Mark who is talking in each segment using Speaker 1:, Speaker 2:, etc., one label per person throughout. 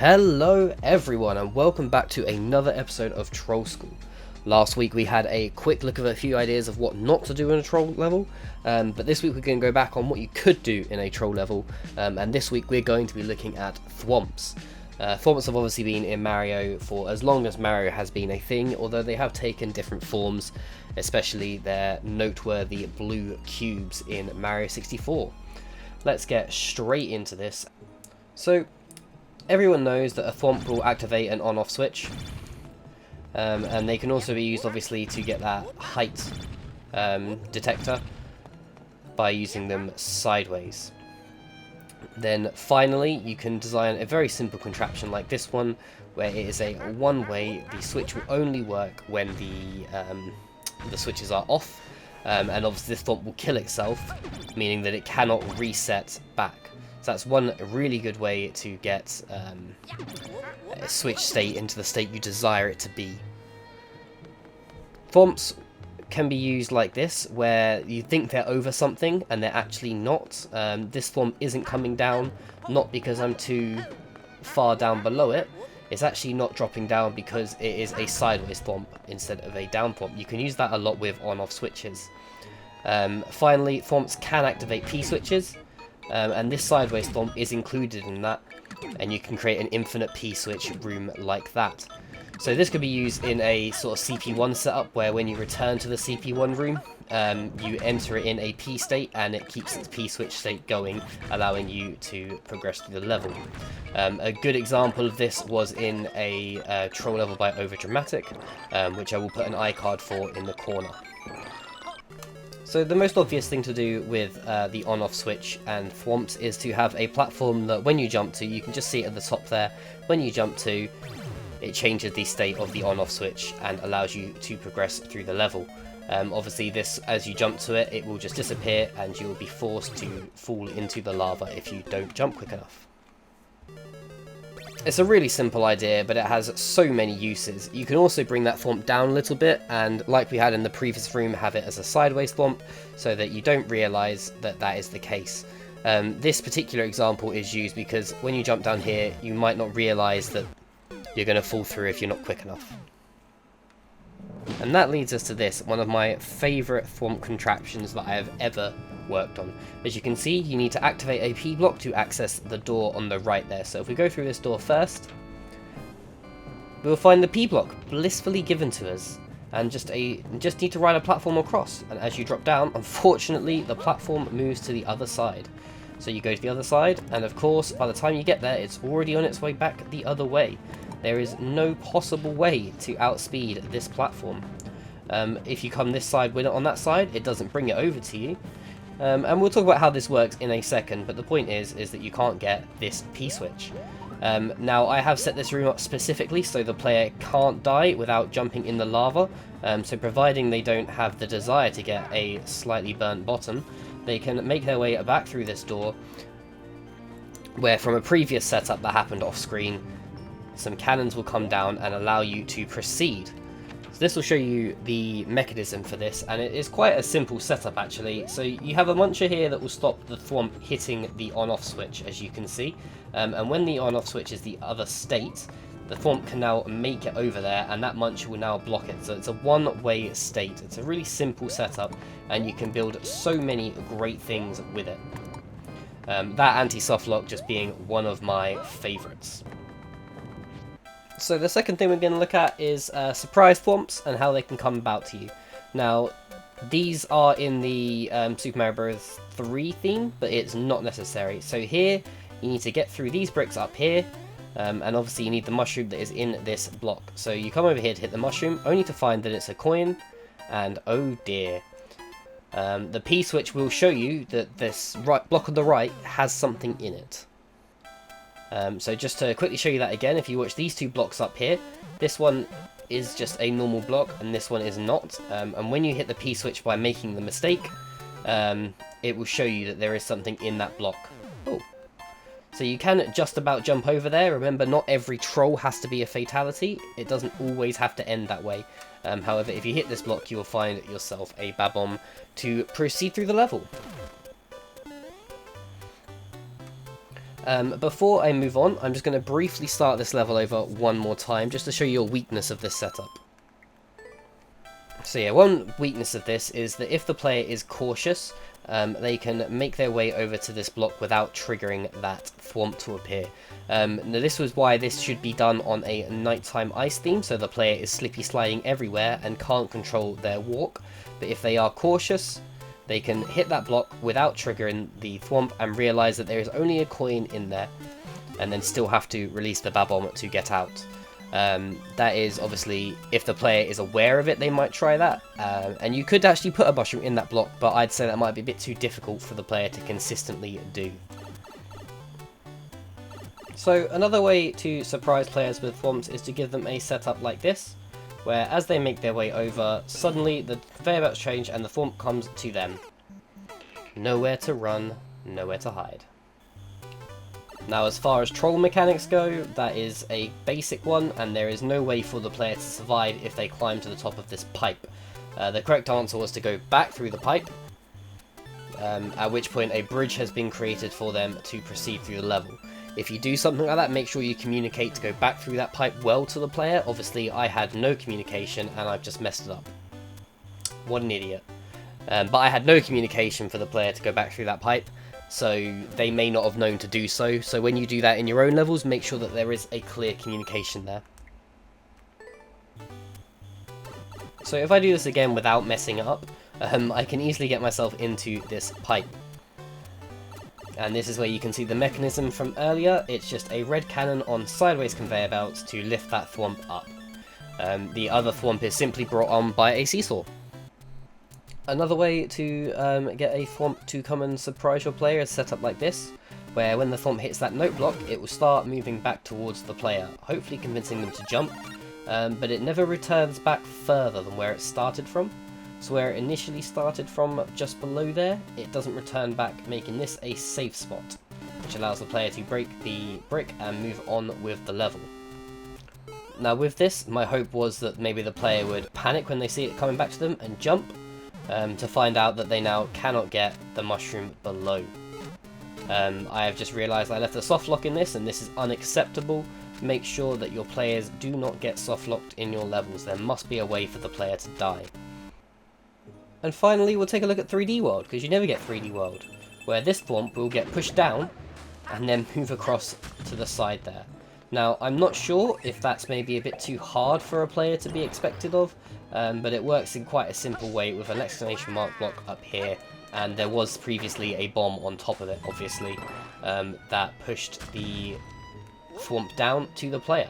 Speaker 1: Hello everyone and welcome back to another episode of Troll School. Last week we had a quick look at a few ideas of what not to do in a troll level, but this week we're going to go back on what you could do in a troll level, and this week we're going to be looking at Thwomps. Thwomps have obviously been in Mario for as long as Mario has been a thing, although they have taken different forms, especially their noteworthy blue cubes in Mario 64. Let's get straight into this. So, everyone knows that a Thwomp will activate an on-off switch, and they can also be used obviously to get that height detector by using them sideways. Then finally you can design a very simple contraption like this one, where it is a one-way. The switch will only work when the switches are off, and obviously this Thwomp will kill itself, meaning that it cannot reset back. So that's one really good way to get a switch state into the state you desire it to be. Thwomps can be used like this, where you think they're over something and they're actually not. This Thwomp isn't coming down, not because I'm too far down below it. It's actually not dropping down because it is a sideways Thwomp instead of a down Thwomp. You can use that a lot with on-off switches. Finally, Thwomps can activate P switches. And this sideways Thwomp is included in that, and you can create an infinite P-switch room like that. So this could be used in a sort of CP1 setup, where when you return to the CP1 room, you enter it in a P state, and it keeps its P-switch state going, allowing you to progress through the level. A good example of this was in a troll level by Overdramatic, which I will put an iCard for in the corner. So the most obvious thing to do with the on-off switch and Thwomps is to have a platform that when you jump to, you can just see it at the top there, when you jump to, it changes the state of the on-off switch and allows you to progress through the level. Obviously this, as you jump to it, it will just disappear and you will be forced to fall into the lava if you don't jump quick enough. It's a really simple idea, but it has so many uses. You can also bring that Thwomp down a little bit, and like we had in the previous room, have it as a sideways Thwomp, so that you don't realise that that is the case. This particular example is used because when you jump down here, you might not realise that you're going to fall through if you're not quick enough. And that leads us to this, one of my favourite Thwomp contraptions that I have ever worked on. As you can see, you need to activate a P block to access the door on the right there. So if we go through this door first, we'll find the P block blissfully given to us, and just need to ride a platform across. And as you drop down, unfortunately the platform moves to the other side. So you go to the other side, and of course by the time you get there, it's already on its way back the other way. There is no possible way to outspeed this platform. If you come this side with it on that side, it doesn't bring it over to you. And we'll talk about how this works in a second, but the point is that you can't get this P-switch. Now, I have set this room up specifically so the player can't die without jumping in the lava, so providing they don't have the desire to get a slightly burnt bottom, they can make their way back through this door, where from a previous setup that happened off screen, some cannons will come down and allow you to proceed. So this will show you the mechanism for this, and it is quite a simple setup actually. So you have a muncher here that will stop the Thwomp hitting the on-off switch, as you can see, and when the on-off switch is the other state, the Thwomp can now make it over there, and that muncher will now block it. So it's a one-way state. It's a really simple setup, and you can build so many great things with it. That anti-soft lock just being one of my favourites. So the second thing we're going to look at is surprise Thwomps and how they can come about to you. Now, these are in the Super Mario Bros. 3 theme, but it's not necessary. So here, you need to get through these bricks up here, and obviously you need the mushroom that is in this block. So you come over here to hit the mushroom, only to find that it's a coin, and oh dear. The P-switch will show you that this block on the right has something in it. So just to quickly show you that again, if you watch these two blocks up here, this one is just a normal block and this one is not, and when you hit the P switch by making the mistake, it will show you that there is something in that block. Oh. So you can just about jump over there. Remember, not every troll has to be a fatality, it doesn't always have to end that way. However, if you hit this block, you will find yourself a Babomb to proceed through the level. Before I move on, I'm just going to briefly start this level over one more time, just to show you a weakness of this setup. So yeah, one weakness of this is that if the player is cautious, they can make their way over to this block without triggering that Thwomp to appear. Now this was why this should be done on a nighttime ice theme, so the player is slippy sliding everywhere and can't control their walk. But if they are cautious, they can hit that block without triggering the Thwomp and realise that there is only a coin in there, and then still have to release the Babomb to get out. That is obviously, if the player is aware of it, they might try that. And you could actually put a mushroom in that block, but I'd say that might be a bit too difficult for the player to consistently do. So another way to surprise players with Thwomps is to give them a setup like this, where as they make their way over, suddenly the conveyor belts change and the Thwomp comes to them. Nowhere to run, nowhere to hide. Now as far as troll mechanics go, that is a basic one, and there is no way for the player to survive if they climb to the top of this pipe. The correct answer was to go back through the pipe, at which point a bridge has been created for them to proceed through the level. If you do something like that, make sure you communicate to go back through that pipe well to the player. Obviously I had no communication and I've just messed it up. What an idiot. But I had no communication for the player to go back through that pipe, so they may not have known to do so. So when you do that in your own levels, make sure that there is a clear communication there. So if I do this again without messing it up, I can easily get myself into this pipe. And this is where you can see the mechanism from earlier. It's just a red cannon on sideways conveyor belts to lift that Thwomp up. The other Thwomp is simply brought on by a seesaw. Another way to get a Thwomp to come and surprise your player is set up like this, where when the Thwomp hits that note block, it will start moving back towards the player, hopefully convincing them to jump, but it never returns back further than where it started from. So where it initially started from, just below there, it doesn't return back, making this a safe spot, which allows the player to break the brick and move on with the level. Now with this, my hope was that maybe the player would panic when they see it coming back to them and jump, to find out that they now cannot get the mushroom below. I have just realised I left a soft lock in this, and this is unacceptable. Make sure that your players do not get soft locked in your levels. There must be a way for the player to die. And finally, we'll take a look at 3D World, because you never get 3D World, where this Thwomp will get pushed down and then move across to the side there. Now, I'm not sure if that's maybe a bit too hard for a player to be expected of, but it works in quite a simple way with an exclamation mark block up here, and there was previously a bomb on top of it, obviously, that pushed the Thwomp down to the player.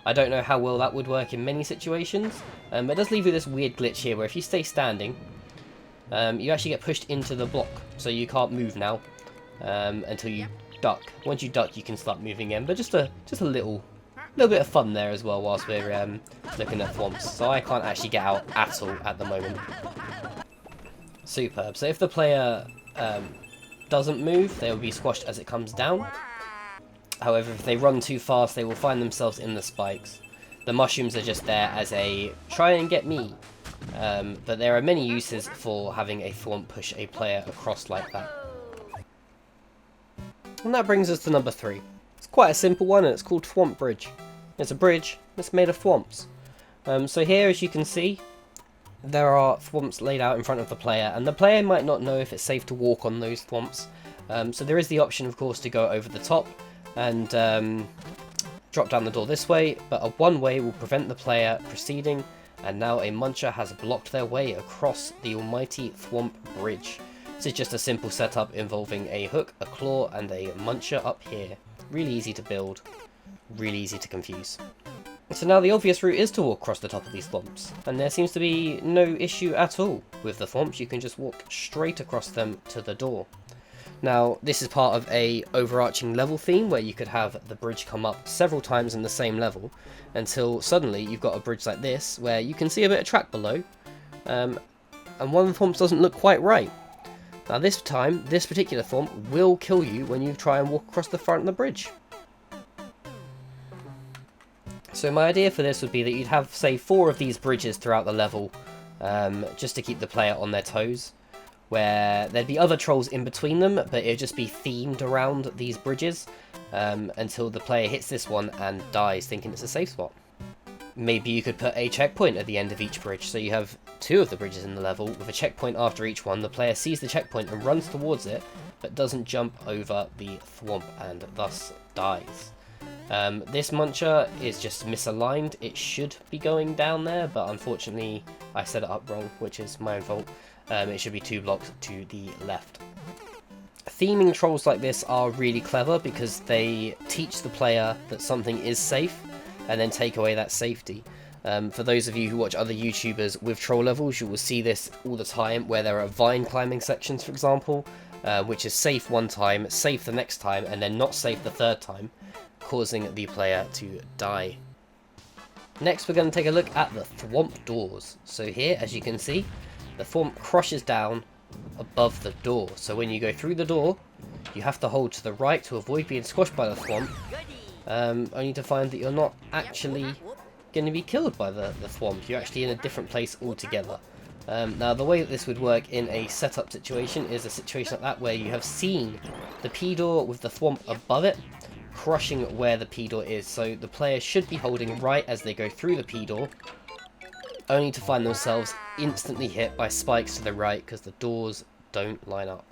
Speaker 1: I don't know how well that would work in many situations, but it does leave you this weird glitch here where if you stay standing, you actually get pushed into the block, so you can't move now until you duck. Once you duck, you can start moving again, but just a little bit of fun there as well whilst we're looking at Thwomps. So I can't actually get out at all at the moment. Superb. So if the player doesn't move, they will be squashed as it comes down. However, if they run too fast, they will find themselves in the spikes. The mushrooms are just there as a try and get me. But there are many uses for having a Thwomp push a player across like that. And that brings us to number 3. It's quite a simple one, and it's called Thwomp Bridge. It's a bridge that's made of Thwomps. So here, as you can see, there are Thwomps laid out in front of the player, and the player might not know if it's safe to walk on those Thwomps. So there is the option, of course, to go over the top and drop down the door this way, but a one-way will prevent the player proceeding, and now a muncher has blocked their way across the almighty Thwomp Bridge. This is just a simple setup involving a hook, a claw, and a muncher up here. Really easy to build, really easy to confuse. So now the obvious route is to walk across the top of these Thwomps, and there seems to be no issue at all with the Thwomps. You can just walk straight across them to the door. Now, this is part of a overarching level theme where you could have the bridge come up several times in the same level until suddenly you've got a bridge like this where you can see a bit of track below, and one of the Thwomps doesn't look quite right. Now this time, this particular Thwomp will kill you when you try and walk across the front of the bridge. So my idea for this would be that you'd have, say, 4 of these bridges throughout the level, just to keep the player on their toes. where there'd be other trolls in between them, but it'd just be themed around these bridges until the player hits this one and dies thinking it's a safe spot. Maybe you could put a checkpoint at the end of each bridge, so you have 2 of the bridges in the level with a checkpoint after each one. The player sees the checkpoint and runs towards it, but doesn't jump over the thwomp and thus dies. This muncher is just misaligned. It should be going down there, but unfortunately I set it up wrong, which is my own fault. It should be 2 blocks to the left. Theming trolls like this are really clever because they teach the player that something is safe and then take away that safety. For those of you who watch other YouTubers with troll levels, you will see this all the time where there are vine climbing sections, for example, which is safe one time, safe the next time, and then not safe the third time, causing the player to die. Next we're going to take a look at the thwomp doors. So here, as you can see, the thwomp crushes down above the door. So when you go through the door, you have to hold to the right to avoid being squashed by the thwomp, only to find that you're not actually going to be killed by the thwomp. You're actually in a different place altogether. Now the way that this would work in a setup situation is a situation like that where you have seen the P door with the thwomp above it, crushing where the P door is. So the player should be holding right as they go through the P door, only to find themselves instantly hit by spikes to the right because the doors don't line up.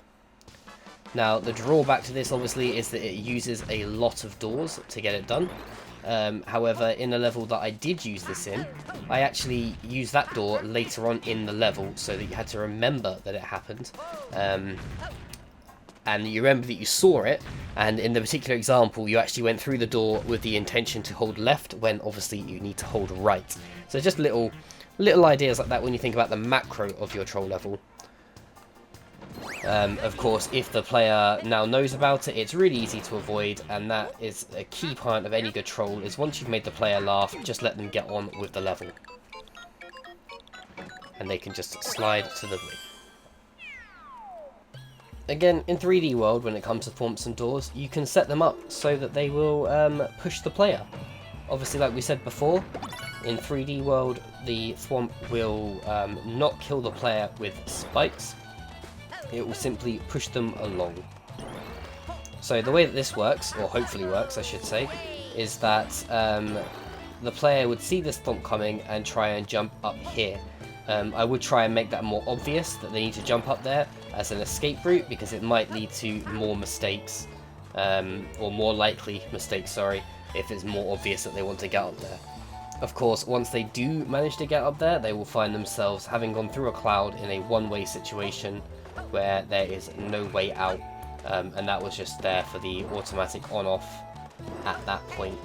Speaker 1: Now the drawback to this obviously is that it uses a lot of doors to get it done. However, in the level that I did use this in, I actually used that door later on in the level so that you had to remember that it happened. And you remember that you saw it, and in the particular example you actually went through the door with the intention to hold left when obviously you need to hold right. So just little ideas like that when you think about the macro of your troll level. Of course, if the player now knows about it, it's really easy to avoid, and that is a key part of any good troll, is once you've made the player laugh, just let them get on with the level. And they can just slide to the wing. Again, in 3D World, when it comes to thwomps and doors, you can set them up so that they will push the player. Obviously, like we said before, in 3D World, the thwomp will not kill the player with spikes. It will simply push them along. So the way that this works, or hopefully works I should say, is that the player would see this thwomp coming and try and jump up here. I would try and make that more obvious that they need to jump up there as an escape route, because it might lead to more mistakes, or more likely mistakes, sorry, if it's more obvious that they want to get up there. Of course, once they do manage to get up there, they will find themselves having gone through a cloud in a one-way situation where there is no way out, and that was just there for the automatic on-off at that point.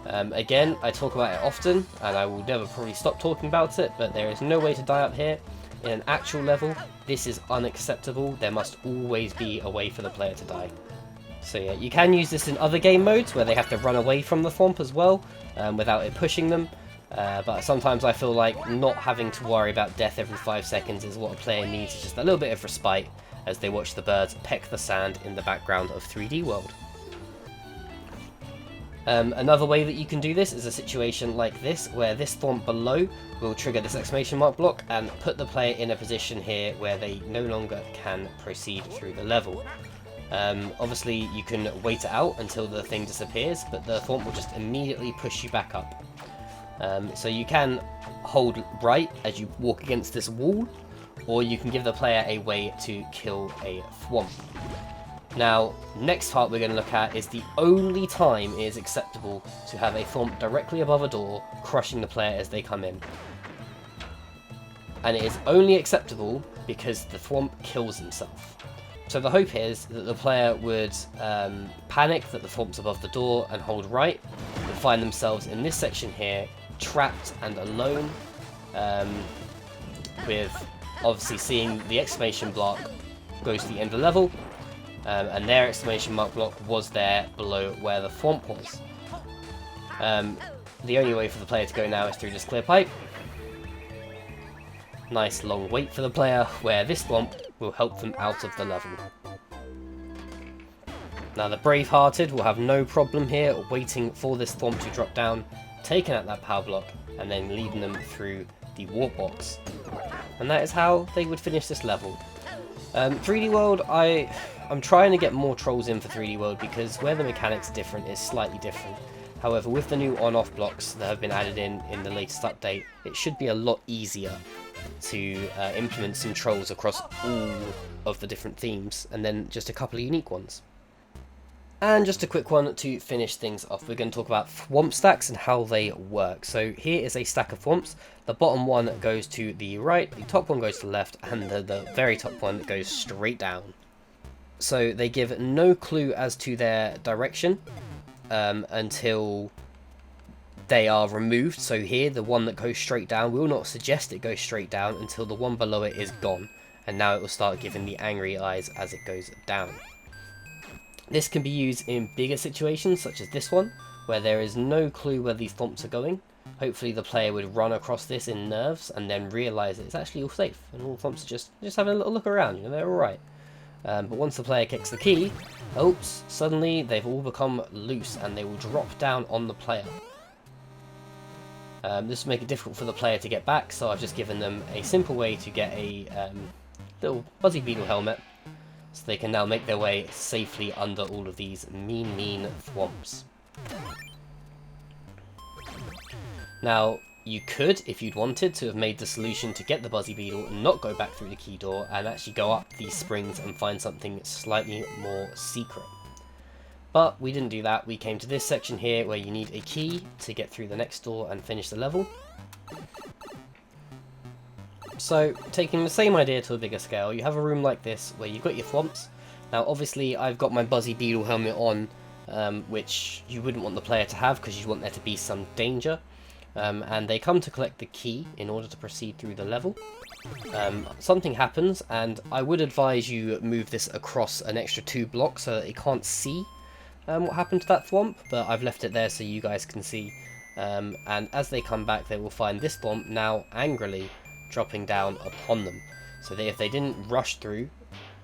Speaker 1: Again, I talk about it often, and I will never probably stop talking about it, but there is no way to die up here. In an actual level, this is unacceptable. There must always be a way for the player to die. So yeah, you can use this in other game modes where they have to run away from the thwomp as well, without it pushing them. But sometimes I feel like not having to worry about death every 5 seconds is what a player needs, just a little bit of respite as they watch the birds peck the sand in the background of 3D World. Another way that you can do this is a situation like this, where this thwomp below will trigger this exclamation mark block and put the player in a position here where they no longer can proceed through the level. Obviously you can wait it out until the thing disappears, but the thwomp will just immediately push you back up. So you can hold right as you walk against this wall, or you can give the player a way to kill a thwomp. Now, next part we're going to look at is the only time it is acceptable to have a thwomp directly above a door, crushing the player as they come in. And it is only acceptable because the thwomp kills himself. So the hope is that the player would panic that the thwomp's above the door and hold right, and find themselves in this section here, trapped and alone, with obviously seeing the exclamation block goes to the end of the level, and their exclamation mark block was there below where the thwomp was. The only way for the player to go now is through this clear pipe. Nice long wait for the player, where this thwomp will help them out of the level. Now the brave-hearted will have no problem here waiting for this thwomp to drop down, taking out that power block, and then leading them through the warp box. And that is how they would finish this level. 3D World, I'm trying to get more trolls in for 3D World because where the mechanics are different is slightly different. However, with the new on-off blocks that have been added in the latest update, it should be a lot easier to implement some trolls across all of the different themes, and then just a couple of unique ones. And just a quick one to finish things off, we're going to talk about Thwomp stacks and how they work. So here is a stack of Thwomps. The bottom one goes to the right, the top one goes to the left, and the very top one goes straight down. So they give no clue as to their direction until they are removed. So here, the one that goes straight down will not suggest it goes straight down until the one below it is gone. And now it will start giving the angry eyes as it goes down. This can be used in bigger situations, such as this one, where there is no clue where these Thwomps are going. Hopefully the player would run across this in nerves and then realise that it's actually all safe, and all Thwomps are just having a little look around, you know, they're alright. But once the player kicks the key, oops, suddenly they've all become loose and they will drop down on the player. This will make it difficult for the player to get back, so I've just given them a simple way to get a little Buzzy Beetle helmet, so they can now make their way safely under all of these mean Thwomps. Now, you could, if you'd wanted, to have made the solution to get the Buzzy Beetle and not go back through the key door and actually go up these springs and find something slightly more secret. But we didn't do that. We came to this section here where you need a key to get through the next door and finish the level. So, taking the same idea to a bigger scale, you have a room like this where you've got your Thwomps. Now obviously I've got my Buzzy Beetle helmet on, which you wouldn't want the player to have because you want there to be some danger. And they come to collect the key in order to proceed through the level. Something happens, and I would advise you move this across an extra 2 blocks so that they can't see what happened to that Thwomp, but I've left it there so you guys can see. And as they come back, they will find this Thwomp now angrily dropping down upon them. So that if they didn't rush through,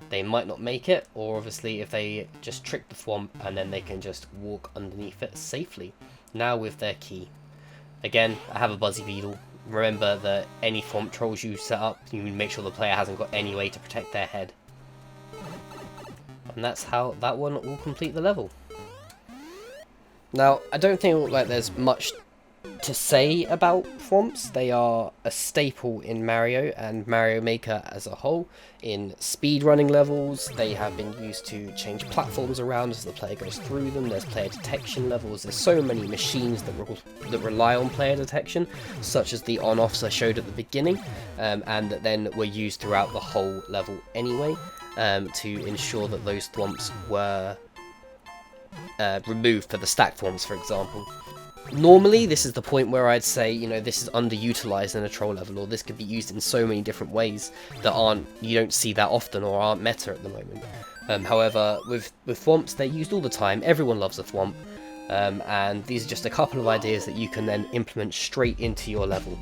Speaker 1: they might not make it, or obviously if they just trick the Thwomp and then they can just walk underneath it safely, now with their key. Again, I have a Buzzy Beetle. Remember that any Thwomp trolls you set up, you make sure the player hasn't got any way to protect their head. And that's how that one will complete the level. Now, I don't think like there's much to say about Thwomps. They are a staple in Mario and Mario Maker as a whole. In speedrunning levels, they have been used to change platforms around as the player goes through them. There's player detection levels. There's so many machines that rely on player detection, such as the on-offs I showed at the beginning, and that then were used throughout the whole level anyway, to ensure that those Thwomps were removed for the stack Thwomps, for example. Normally, this is the point where I'd say, you know, this is underutilized in a troll level, or this could be used in so many different ways that you don't see that often or aren't meta at the moment. However, with Thwomps, they're used all the time. Everyone loves a Thwomp, and these are just a couple of ideas that you can then implement straight into your level.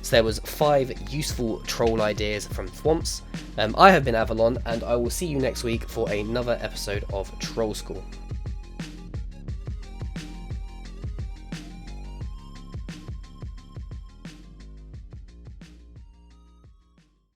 Speaker 1: So there was 5 useful troll ideas from Thwomps. I have been Avalon, and I will see you next week for another episode of Troll School.